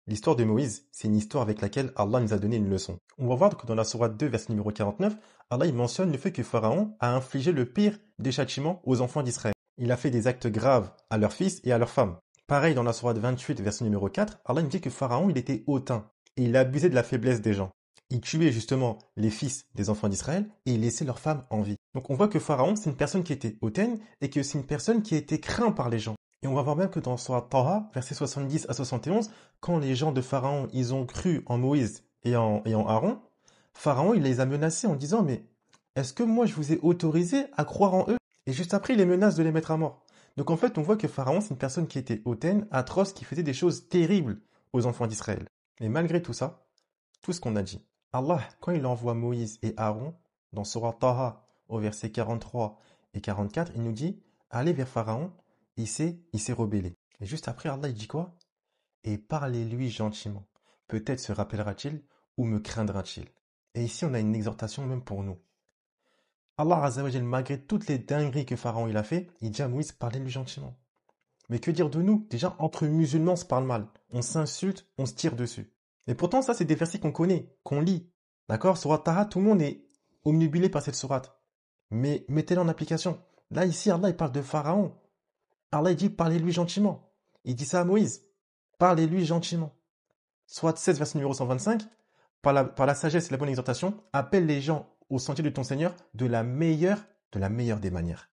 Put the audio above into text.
L'histoire de Moïse, c'est une histoire avec laquelle Allah nous a donné une leçon. On va voir que dans la sourate 2, verset numéro 49, Allah il mentionne le fait que Pharaon a infligé le pire des châtiments aux enfants d'Israël. Il a fait des actes graves à leurs fils et à leurs femmes. Pareil, dans la sourate 28, verset numéro 4, Allah nous dit que Pharaon il était hautain et il abusait de la faiblesse des gens. Il tuait justement les fils des enfants d'Israël et il laissait leurs femmes en vie. Donc on voit que Pharaon, c'est une personne qui était hautaine et que c'est une personne qui a été crainte par les gens. Et on va voir même que dans Sourate Taha, versets 70 à 71, quand les gens de Pharaon, ils ont cru en Moïse et en Aaron, Pharaon, il les a menacés en disant, mais est-ce que moi je vous ai autorisé à croire en eux? Et juste après, il les menace de les mettre à mort. Donc en fait, on voit que Pharaon, c'est une personne qui était hautaine, atroce, qui faisait des choses terribles aux enfants d'Israël. Mais malgré tout ça, tout ce qu'on a dit, Allah, quand il envoie Moïse et Aaron, dans Sourate Taha, au verset 43 et 44, il nous dit, allez vers Pharaon, il s'est rebellé. Et juste après, Allah, il dit quoi? Et parlez-lui gentiment. Peut-être se rappellera-t-il ou me craindra-t-il. Et ici, on a une exhortation même pour nous. Allah Azzawajal, malgré toutes les dingueries que Pharaon il a fait, il dit à Moïse, parlez-lui gentiment. Mais que dire de nous? Déjà, entre musulmans, on se parle mal. On s'insulte, on se tire dessus. Et pourtant, ça, c'est des versets qu'on connaît, qu'on lit. D'accord? Sourate Taha, tout le monde est omnubilé par cette sourate. Mais mettez-la en application. Là, ici, Allah, il parle de Pharaon. Allah, il dit, parlez-lui gentiment. Il dit ça à Moïse. Parlez-lui gentiment. Soit 16, verset numéro 125. Par la sagesse et la bonne exhortation, appelle les gens au sentier de ton Seigneur de la meilleure des manières.